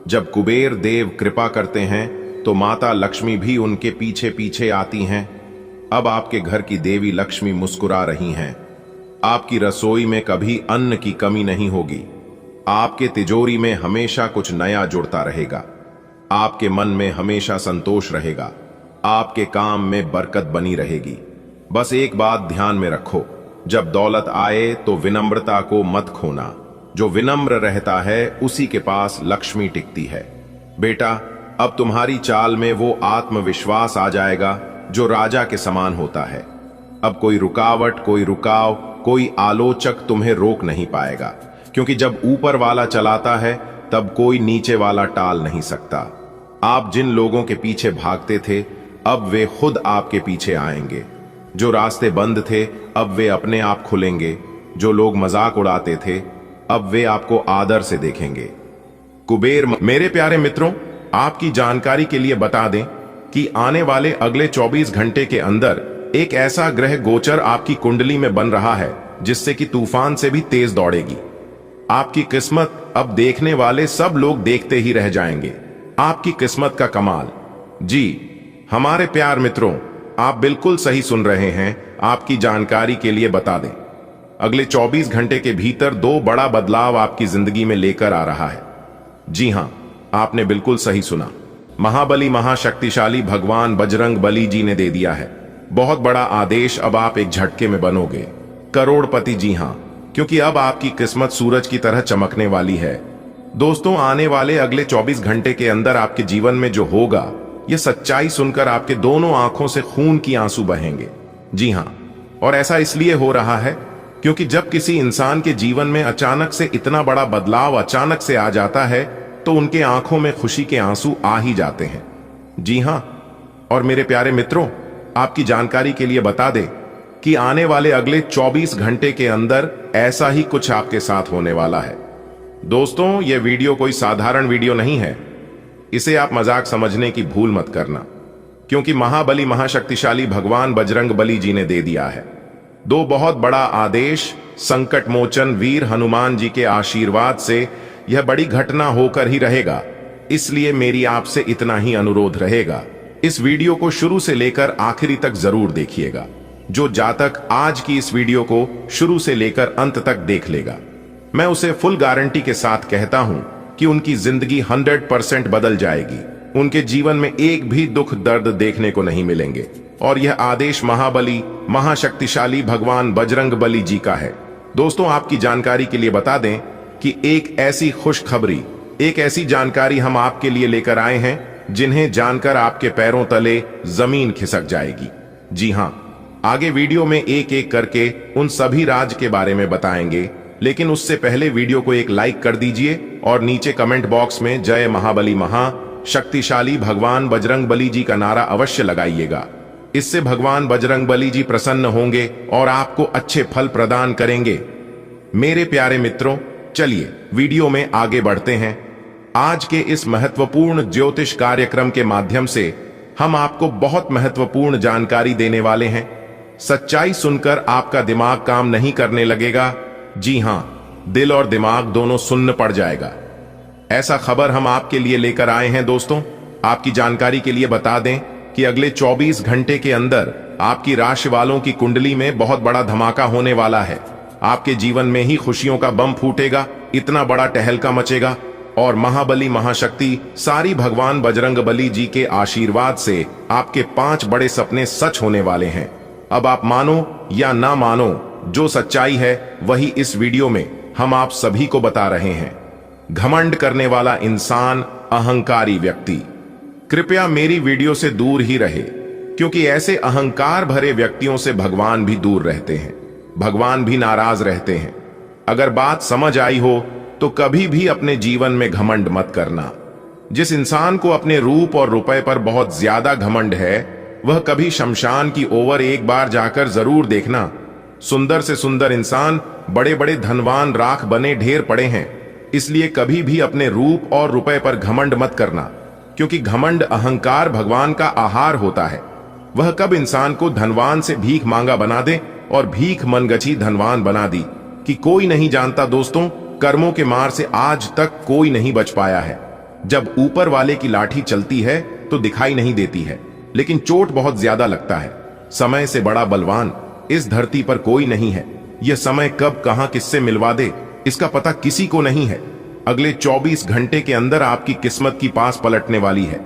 जब कुबेर देव कृपा करते हैं तो माता लक्ष्मी भी उनके पीछे पीछे आती हैं। अब आपके घर की देवी लक्ष्मी मुस्कुरा रही हैं। आपकी रसोई में कभी अन्न की कमी नहीं होगी। आपके तिजोरी में हमेशा कुछ नया जुड़ता रहेगा। आपके मन में हमेशा संतोष रहेगा। आपके काम में बरकत बनी रहेगी। बस एक बात ध्यान में रखो, जब दौलत आए तो विनम्रता को मत खोना। जो विनम्र रहता है उसी के पास लक्ष्मी टिकती है। बेटा, अब तुम्हारी चाल में वो आत्मविश्वास आ जाएगा जो राजा के समान होता है। अब कोई रुकावट, कोई रुकाव, कोई आलोचक तुम्हें रोक नहीं पाएगा, क्योंकि जब ऊपर वाला चलाता है तब कोई नीचे वाला टाल नहीं सकता। आप जिन लोगों के पीछे भागते थे अब वे खुद आपके पीछे आएंगे। जो रास्ते बंद थे अब वे अपने आप खुलेंगे। जो लोग मजाक उड़ाते थे, अब वे आपको आदर से देखेंगे। कुबेर मेरे प्यारे मित्रों, आपकी जानकारी के लिए बता दें कि आने वाले अगले 24 घंटे के अंदर एक ऐसा ग्रह गोचर आपकी कुंडली में बन रहा है जिससे कि तूफान से भी तेज दौड़ेगी। आपकी किस्मत अब देखने वाले सब लोग देखते ही रह जाएंगे। आपकी किस्मत का कमाल। जी हमारे प्यार मित्रों, आप बिल्कुल सही सुन रहे हैं। आपकी जानकारी के लिए बता दें, अगले 24 घंटे के भीतर 2 बड़ा बदलाव आपकी जिंदगी में लेकर आ रहा है। जी हां, आपने बिल्कुल सही सुना। महाबली महाशक्तिशाली भगवान बजरंग बली जी ने दे दिया है बहुत बड़ा आदेश। अब आप एक झटके में बनोगे करोड़पति। जी हां, क्योंकि अब आपकी किस्मत सूरज की तरह चमकने वाली है। दोस्तों, आने वाले अगले 24 घंटे के अंदर आपके जीवन में जो होगा, यह सच्चाई सुनकर आपके दोनों आंखों से खून की आंसू बहेंगे। जी हां, और ऐसा इसलिए हो रहा है क्योंकि जब किसी इंसान के जीवन में अचानक से इतना बड़ा बदलाव अचानक से आ जाता है तो उनके आंखों में खुशी के आंसू आ ही जाते हैं। जी हां, और मेरे प्यारे मित्रों, आपकी जानकारी के लिए बता दें कि आने वाले अगले 24 घंटे के अंदर ऐसा ही कुछ आपके साथ होने वाला है। दोस्तों, यह वीडियो कोई साधारण वीडियो नहीं है। इसे आप मजाक समझने की भूल मत करना, क्योंकि महाबली महाशक्तिशाली भगवान बजरंग बली जी ने दे दिया है 2 बहुत बड़ा आदेश। संकट मोचन वीर हनुमान जी के आशीर्वाद से यह बड़ी घटना होकर ही रहेगा। इसलिए मेरी आपसे इतना ही अनुरोध रहेगा, इस वीडियो को शुरू से लेकर आखिरी तक जरूर देखिएगा। जो जातक आज की इस वीडियो को शुरू से लेकर अंत तक देख लेगा, मैं उसे फुल गारंटी के साथ कहता हूं कि उनकी जिंदगी 100% बदल जाएगी। उनके जीवन में एक भी दुख दर्द देखने को नहीं मिलेंगे। और यह आदेश महाबली महाशक्तिशाली भगवान बजरंग बली जी का है। दोस्तों, आपकी जानकारी के लिए बता दें कि एक ऐसी खुशखबरी, एक ऐसी जानकारी हम आपके लिए लेकर आए हैं जिन्हें जानकर आपके पैरों तले जमीन खिसक जाएगी। जी हां, आगे वीडियो में एक एक करके उन सभी राज के बारे में बताएंगे, लेकिन उससे पहले वीडियो को एक लाइक कर दीजिए और नीचे कमेंट बॉक्स में जय महाबली महाशक्तिशाली भगवान बजरंग बली जी का नारा अवश्य लगाइएगा। इससे भगवान बजरंग बली जी प्रसन्न होंगे और आपको अच्छे फल प्रदान करेंगे। मेरे प्यारे मित्रों, चलिए वीडियो में आगे बढ़ते हैं। आज के इस महत्वपूर्ण ज्योतिष कार्यक्रम के माध्यम से हम आपको बहुत महत्वपूर्ण जानकारी देने वाले हैं। सच्चाई सुनकर आपका दिमाग काम नहीं करने लगेगा। जी हां, दिल और दिमाग दोनों सुन्न पड़ जाएगा। ऐसा खबर हम आपके लिए लेकर आए हैं। दोस्तों, आपकी जानकारी के लिए बता दें कि अगले 24 घंटे के अंदर आपकी राशि वालों की कुंडली में बहुत बड़ा धमाका होने वाला है। आपके जीवन में ही खुशियों का बम फूटेगा, इतना बड़ा टहलका मचेगा और महाबली महाशक्ति सारी भगवान बजरंग बली जी के आशीर्वाद से आपके 5 बड़े सपने सच होने वाले हैं। अब आप मानो या ना मानो, जो सच्चाई है वही इस वीडियो में हम आप सभी को बता रहे हैं। घमंड करने वाला इंसान, अहंकारी व्यक्ति कृपया मेरी वीडियो से दूर ही रहे, क्योंकि ऐसे अहंकार भरे व्यक्तियों से भगवान भी दूर रहते हैं, भगवान भी नाराज रहते हैं। अगर बात समझ आई हो तो कभी भी अपने जीवन में घमंड मत करना। जिस इंसान को अपने रूप और रुपए पर बहुत ज्यादा घमंड है, वह कभी शमशान की ओर एक बार जाकर जरूर देखना। सुंदर से सुंदर इंसान, बड़े बड़े धनवान राख बने ढेर पड़े हैं। इसलिए कभी भी अपने रूप और रुपए पर घमंड मत करना, क्योंकि घमंड अहंकार भगवान का आहार होता है। वह कब इंसान को धनवान से भीख मांगा बना दे और भीख मनगछी धनवान बना दी कि कोई नहीं जानता। दोस्तों, कर्मों के मार से आज तक कोई नहीं बच पाया है। जब ऊपर वाले की लाठी चलती है तो दिखाई नहीं देती है, लेकिन चोट बहुत ज्यादा लगता है। समय से बड़ा बलवान इस धरती पर कोई नहीं है। यह समय कब कहां किससे मिलवा दे, इसका पता किसी को नहीं है। अगले 24 घंटे के अंदर आपकी किस्मत की पास पलटने वाली है।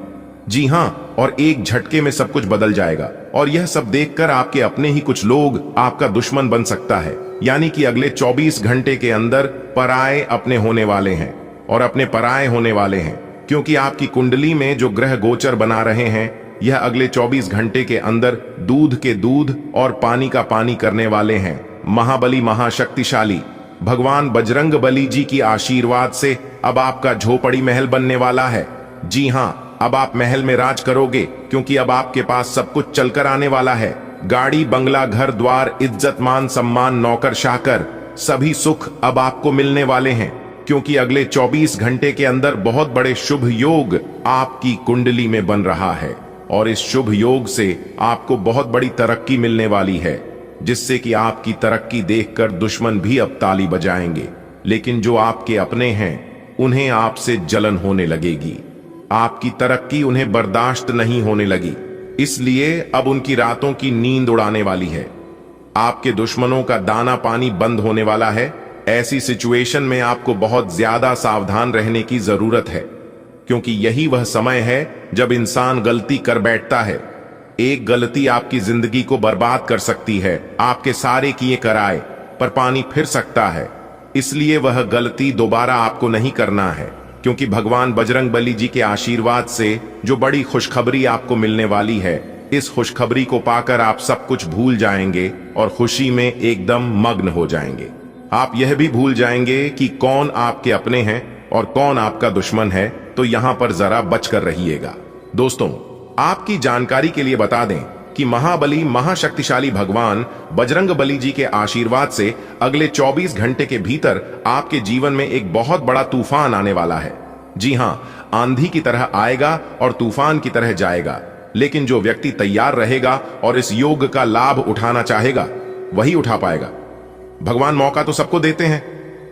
जी हां, और एक झटके में सब कुछ बदल जाएगा। और यह सब देखकर आपके अपने ही कुछ लोग आपका दुश्मन बन सकता है। यानी कि अगले 24 घंटे के अंदर पराये अपने होने वाले हैं और अपने पराये होने वाले हैं, क्योंकि आपकी कुंडली में जो ग्रह गोचर बना रहे हैं, यह अगले 24 घंटे के अंदर दूध के दूध और पानी का पानी करने वाले हैं। महाबली महाशक्तिशाली भगवान बजरंग बली जी की आशीर्वाद से अब आपका झोपड़ी महल बनने वाला है। जी हां, अब आप महल में राज करोगे, क्योंकि अब आपके पास सब कुछ चलकर आने वाला है। गाड़ी, बंगला, घर द्वार, इज्जत मान सम्मान, नौकर चाकर, सभी सुख अब आपको मिलने वाले हैं, क्योंकि अगले 24 घंटे के अंदर बहुत बड़े शुभ योग आपकी कुंडली में बन रहा है और इस शुभ योग से आपको बहुत बड़ी तरक्की मिलने वाली है, जिससे कि आपकी तरक्की देखकर दुश्मन भी अब ताली बजाएंगे। लेकिन जो आपके अपने हैं उन्हें आपसे जलन होने लगेगी। आपकी तरक्की उन्हें बर्दाश्त नहीं होने लगी, इसलिए अब उनकी रातों की नींद उड़ाने वाली है। आपके दुश्मनों का दाना पानी बंद होने वाला है। ऐसी सिचुएशन में आपको बहुत ज्यादा सावधान रहने की जरूरत है, क्योंकि यही वह समय है जब इंसान गलती कर बैठता है। एक गलती आपकी जिंदगी को बर्बाद कर सकती है। आपके सारे किए कराए पर पानी फिर सकता है, इसलिए वह गलती दोबारा आपको नहीं करना है, क्योंकि भगवान बजरंगबली जी के आशीर्वाद से जो बड़ी खुशखबरी आपको मिलने वाली है, इस खुशखबरी को पाकर आप सब कुछ भूल जाएंगे और खुशी में एकदम मग्न हो जाएंगे। आप यह भी भूल जाएंगे कि कौन आपके अपने हैं और कौन आपका दुश्मन है, तो यहां पर जरा बचकर रहिएगा। दोस्तों, आपकी जानकारी के लिए बता दें कि महाबली महाशक्तिशाली भगवान बजरंगबली जी के आशीर्वाद से अगले 24 घंटे के भीतर आपके जीवन में एक बहुत बड़ा तूफान आने वाला है। जी हां, आंधी की तरह आएगा और तूफान की तरह जाएगा, लेकिन जो व्यक्ति तैयार रहेगा और इस योग का लाभ उठाना चाहेगा वही उठा पाएगा। भगवान मौका तो सबको देते हैं,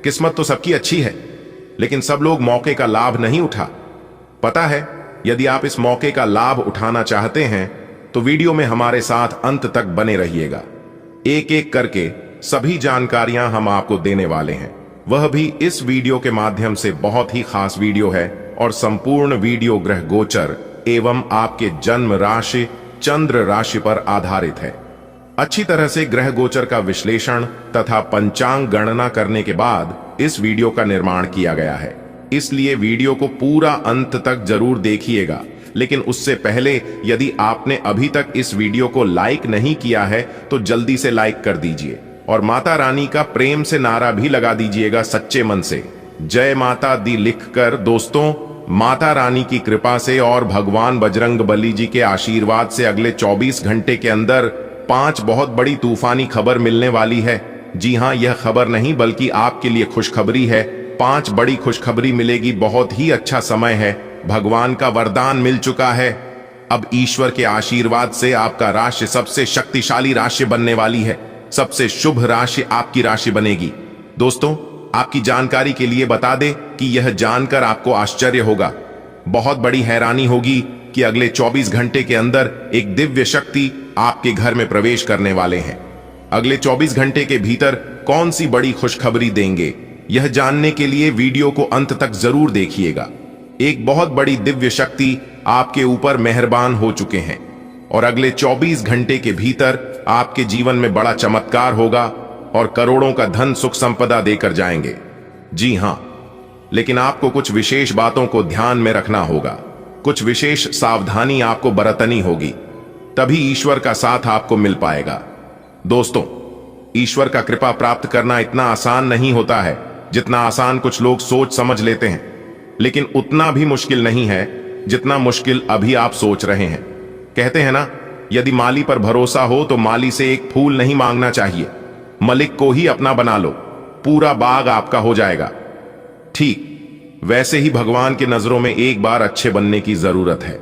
किस्मत तो सबकी अच्छी है, लेकिन सब लोग मौके का लाभ नहीं उठा। पता है, यदि आप इस मौके का लाभ उठाना चाहते हैं तो वीडियो में हमारे साथ अंत तक बने रहिएगा। एक एक करके सभी जानकारियां हम आपको देने वाले हैं, वह भी इस वीडियो के माध्यम से। बहुत ही खास वीडियो है और संपूर्ण वीडियो ग्रह गोचर एवं आपके जन्म राशि चंद्र राशि पर आधारित है। अच्छी तरह से ग्रह गोचर का विश्लेषण तथा पंचांग गणना करने के बाद इस वीडियो का निर्माण किया गया है, इसलिए वीडियो को पूरा अंत तक जरूर देखिएगा। लेकिन उससे पहले यदि आपने अभी तक इस वीडियो को लाइक नहीं किया है तो जल्दी से लाइक कर दीजिए और माता रानी का प्रेम से नारा भी लगा दीजिएगा सच्चे मन से, जय माता दी लिखकर। दोस्तों, माता रानी की कृपा से और भगवान बजरंगबली जी के आशीर्वाद से अगले 24 घंटे के अंदर 5 बहुत बड़ी तूफानी खबर मिलने वाली है। जी हां, यह खबर नहीं बल्कि आपके लिए खुशखबरी है। 5 बड़ी खुशखबरी मिलेगी। बहुत ही अच्छा समय है, भगवान का वरदान मिल चुका है। अब ईश्वर के आशीर्वाद से आपका राशि सबसे शक्तिशाली राशि बनने वाली है। सबसे शुभ राशि आपकी राशि बनेगी। दोस्तों, आपकी जानकारी के लिए बता दें कि यह जानकर आपको आश्चर्य होगा, बहुत बड़ी हैरानी होगी कि अगले 24 घंटे के अंदर एक दिव्य शक्ति आपके घर में प्रवेश करने वाले हैं। अगले 24 घंटे के भीतर कौन सी बड़ी खुशखबरी देंगे, यह जानने के लिए वीडियो को अंत तक जरूर देखिएगा। एक बहुत बड़ी दिव्य शक्ति आपके ऊपर मेहरबान हो चुके हैं और अगले 24 घंटे के भीतर आपके जीवन में बड़ा चमत्कार होगा और करोड़ों का धन सुख संपदा देकर जाएंगे। जी हां, लेकिन आपको कुछ विशेष बातों को ध्यान में रखना होगा, कुछ विशेष सावधानी आपको बरतनी होगी, तभी ईश्वर का साथ आपको मिल पाएगा। दोस्तों, ईश्वर का कृपा प्राप्त करना इतना आसान नहीं होता है जितना आसान कुछ लोग सोच समझ लेते हैं, लेकिन उतना भी मुश्किल नहीं है जितना मुश्किल अभी आप सोच रहे हैं। कहते हैं ना, यदि माली पर भरोसा हो तो माली से एक फूल नहीं मांगना चाहिए, मलिक को ही अपना बना लो, पूरा बाग आपका हो जाएगा। ठीक वैसे ही भगवान की नजरों में एक बार अच्छे बनने की जरूरत है।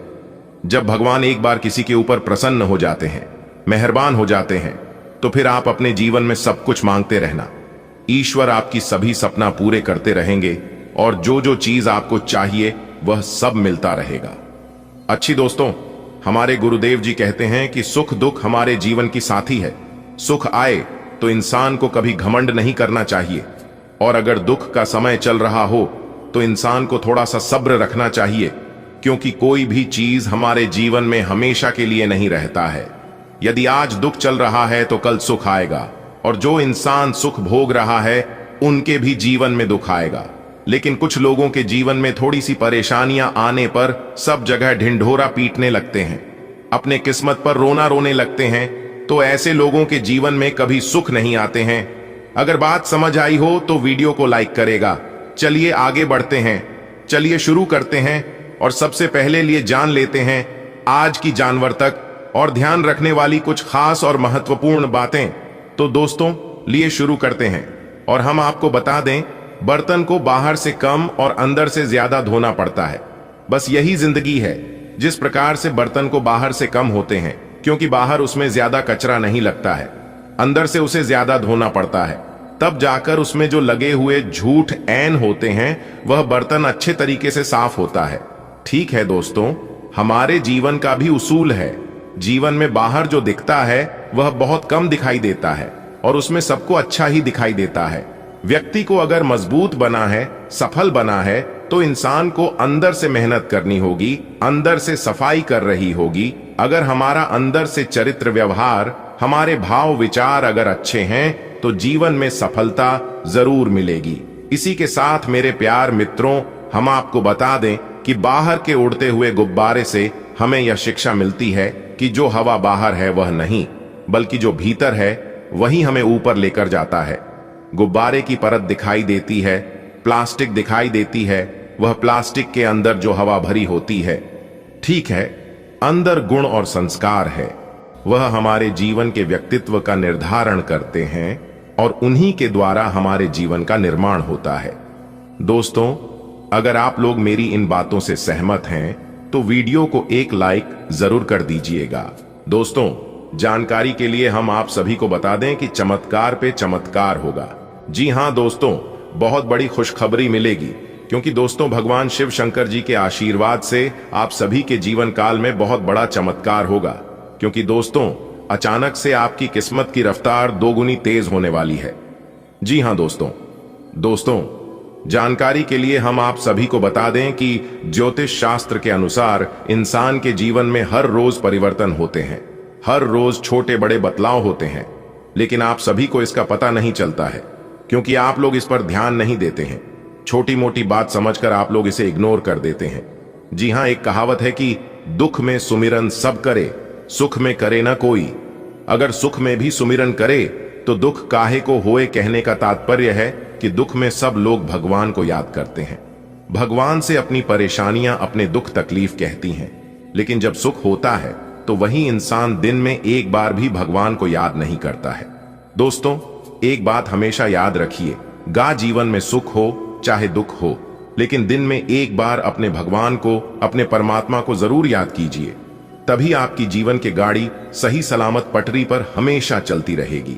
जब भगवान एक बार किसी के ऊपर प्रसन्न हो जाते हैं, मेहरबान हो जाते हैं, तो फिर आप अपने जीवन में सब कुछ मांगते रहना। ईश्वर आपकी सभी सपना पूरे करते रहेंगे और जो जो चीज आपको चाहिए वह सब मिलता रहेगा। अच्छी दोस्तों, हमारे गुरुदेव जी कहते हैं कि सुख दुख हमारे जीवन की साथी है। सुख आए तो इंसान को कभी घमंड नहीं करना चाहिए, और अगर दुख का समय चल रहा हो तो इंसान को थोड़ा सा सब्र रखना चाहिए, क्योंकि कोई भी चीज हमारे जीवन में हमेशा के लिए नहीं रहता है। यदि आज दुख चल रहा है तो कल सुख आएगा, और जो इंसान सुख भोग रहा है उनके भी जीवन में दुख आएगा। लेकिन कुछ लोगों के जीवन में थोड़ी सी परेशानियां आने पर सब जगह ढिंढोरा पीटने लगते हैं, अपने किस्मत पर रोना रोने लगते हैं, तो ऐसे लोगों के जीवन में कभी सुख नहीं आते हैं। अगर बात समझ आई हो तो वीडियो को लाइक करेगा। चलिए आगे बढ़ते हैं, चलिए शुरू करते हैं और सबसे पहले लिए जान लेते हैं आज की जानवर तक और ध्यान रखने वाली कुछ खास और महत्वपूर्ण बातें। तो दोस्तों, लिए शुरू करते हैं। और हम आपको बता दें, बर्तन को बाहर से कम और अंदर से ज्यादा धोना पड़ता है। बस यही जिंदगी है। जिस प्रकार से बर्तन को बाहर से कम होते हैं क्योंकि बाहर उसमें ज्यादा कचरा नहीं लगता है, अंदर से उसे ज्यादा धोना पड़ता है, तब जाकर उसमें जो लगे हुए झूठ ऐन होते हैं वह बर्तन अच्छे तरीके से साफ होता है। ठीक है दोस्तों, हमारे जीवन का भी उसूल है। जीवन में बाहर जो दिखता है वह बहुत कम दिखाई देता है और उसमें सबको अच्छा ही दिखाई देता है। व्यक्ति को अगर मजबूत बना है, सफल बना है, तो इंसान को अंदर से मेहनत करनी होगी, अंदर से सफाई कर रही होगी। अगर हमारा अंदर से चरित्र व्यवहार, हमारे भाव विचार अगर अच्छे हैं तो जीवन में सफलता जरूर मिलेगी। इसी के साथ मेरे प्यार मित्रों, हम आपको बता दें कि बाहर के उड़ते हुए गुब्बारे से हमें यह शिक्षा मिलती है कि जो हवा बाहर है वह नहीं, बल्कि जो भीतर है वही हमें ऊपर लेकर जाता है। गुब्बारे की परत दिखाई देती है, प्लास्टिक दिखाई देती है, वह प्लास्टिक के अंदर जो हवा भरी होती है। ठीक है, अंदर गुण और संस्कार है, वह हमारे जीवन के व्यक्तित्व का निर्धारण करते हैं और उन्हीं के द्वारा हमारे जीवन का निर्माण होता है। दोस्तों, अगर आप लोग मेरी इन बातों से सहमत हैं तो वीडियो को एक लाइक जरूर कर दीजिएगा। दोस्तों, जानकारी के लिए हम आप सभी को बता दें कि चमत्कार पे चमत्कार होगा। जी हां दोस्तों, बहुत बड़ी खुशखबरी मिलेगी, क्योंकि दोस्तों भगवान शिव शंकर जी के आशीर्वाद से आप सभी के जीवन काल में बहुत बड़ा चमत्कार होगा। क्योंकि दोस्तों, अचानक से आपकी किस्मत की रफ्तार दोगुनी तेज होने वाली है। जी हां दोस्तों, जानकारी के लिए हम आप सभी को बता दें कि ज्योतिष शास्त्र के अनुसार इंसान के जीवन में हर रोज परिवर्तन होते हैं, हर रोज छोटे बड़े बदलाव होते हैं, लेकिन आप सभी को इसका पता नहीं चलता है क्योंकि आप लोग इस पर ध्यान नहीं देते हैं। छोटी मोटी बात समझकर आप लोग इसे इग्नोर कर देते हैं। जी हां, एक कहावत है कि दुख में सुमिरन सब करे, सुख में करे ना कोई। अगर सुख में भी सुमिरन करे तो दुख काहे को होए कहने का तात्पर्य है कि दुख में सब लोग भगवान को याद करते हैं, भगवान से अपनी परेशानियां, अपने दुख तकलीफ कहती हैं। लेकिन जब सुख होता है तो वही इंसान दिन में एक बार भी भगवान को याद नहीं करता है। दोस्तों, एक बात हमेशा याद रखिए, गा जीवन में सुख हो चाहे दुख हो, लेकिन दिन में एक बार अपने भगवान को, अपने परमात्मा को जरूर याद कीजिए। तभी आपकी जीवन की गाड़ी सही सलामत पटरी पर हमेशा चलती रहेगी।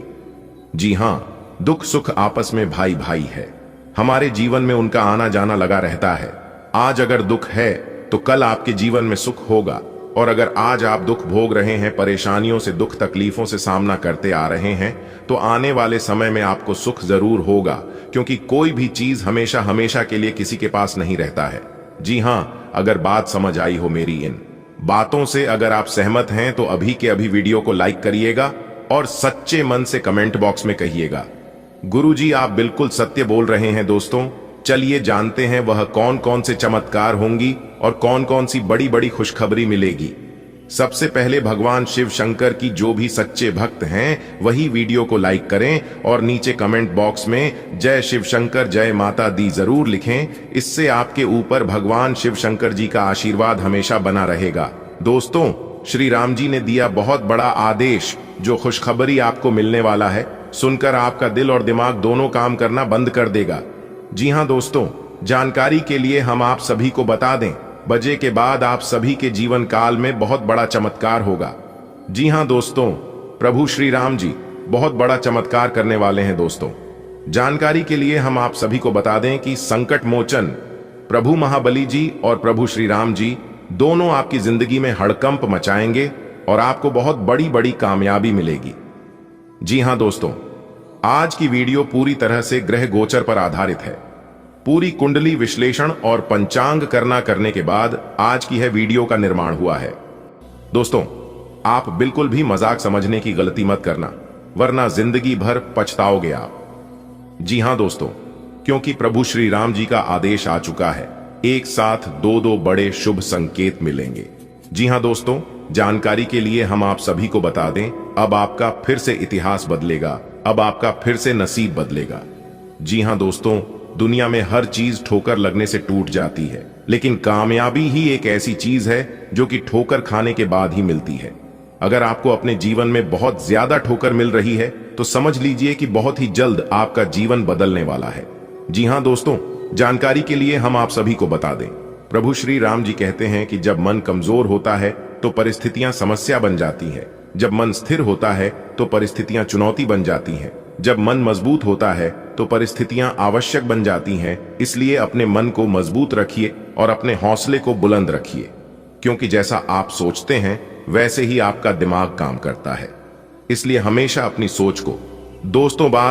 जी हां, दुख सुख आपस में भाई भाई है। हमारे जीवन में उनका आना जाना लगा रहता है। आज अगर दुख है तो कल आपके जीवन में सुख होगा, और अगर आज आप दुख भोग रहे हैं, परेशानियों से, दुख तकलीफों से सामना करते आ रहे हैं, तो आने वाले समय में आपको सुख जरूर होगा, क्योंकि कोई भी चीज हमेशा हमेशा के लिए किसी के पास नहीं रहता है। जी हां, अगर बात समझ आई हो मेरी इन बातों से, अगर आप सहमत हैं तो अभी के अभी वीडियो को लाइक करिएगा और सच्चे मन से कमेंट बॉक्स में कहिएगा, गुरुजी आप बिल्कुल सत्य बोल रहे हैं। दोस्तों, चलिए जानते हैं वह कौन कौन से चमत्कार होंगी और कौन कौन सी बड़ी बड़ी खुशखबरी मिलेगी। सबसे पहले भगवान शिव शंकर की जो भी सच्चे भक्त हैं वही वीडियो को लाइक करें और नीचे कमेंट बॉक्स में जय शिव शंकर, जय माता दी जरूर लिखें। इससे आपके ऊपर भगवान शिव शंकर जी का आशीर्वाद हमेशा बना रहेगा। दोस्तों, श्री राम जी ने दिया बहुत बड़ा आदेश, जो खुशखबरी आपको मिलने वाला है, सुनकर आपका दिल और दिमाग दोनों काम करना बंद कर देगा। जी हां दोस्तों, जानकारी के लिए हम आप सभी को बता दें, बजे के बाद आप सभी के जीवन काल में बहुत बड़ा चमत्कार होगा। जी हां दोस्तों, प्रभु श्री राम जी बहुत बड़ा चमत्कार करने वाले हैं। दोस्तों, जानकारी के लिए हम आप सभी को बता दें कि संकट मोचन प्रभु महाबली जी और प्रभु श्री राम जी दोनों आपकी जिंदगी में हड़कंप मचाएंगे और आपको बहुत बड़ी बड़ी कामयाबी मिलेगी। जी हां दोस्तों, आज की वीडियो पूरी तरह से ग्रह गोचर पर आधारित है। पूरी कुंडली विश्लेषण और पंचांग करने के बाद आज की है वीडियो का निर्माण हुआ है। दोस्तों, आप बिल्कुल भी मजाक समझने की गलती मत करना, वरना जिंदगी भर पछताओगे आप। जी हां दोस्तों, क्योंकि प्रभु श्री राम जी का आदेश आ चुका है, एक साथ दो बड़े शुभ संकेत मिलेंगे। जी हां दोस्तों, जानकारी के लिए हम आप सभी को बता दें, अब आपका फिर से इतिहास बदलेगा, अब आपका फिर से नसीब बदलेगा। जी हां दोस्तों, दुनिया में हर चीज ठोकर लगने से टूट जाती है, लेकिन कामयाबी ही एक ऐसी चीज है जो कि ठोकर खाने के बाद ही मिलती है। अगर आपको अपने जीवन में बहुत ज्यादा ठोकर मिल रही है तो समझ लीजिए कि बहुत ही जल्द आपका जीवन बदलने वाला है। जी हां दोस्तों, जानकारी के लिए हम आप सभी को बता दें, प्रभु श्री राम जी कहते हैं कि जब मन कमजोर होता है तो परिस्थितियां समस्या बन जाती है, जब मन स्थिर होता है तो परिस्थितियां चुनौती बन जाती हैं, जब मन मजबूत होता है तो परिस्थितियां आवश्यक बन जाती हैं। इसलिए अपने मन को मजबूत रखिए और अपने हौसले को बुलंद रखिए, क्योंकि जैसा आप सोचते हैं वैसे ही आपका दिमाग काम करता है। इसलिए हमेशा अपनी सोच को दोस्तों बात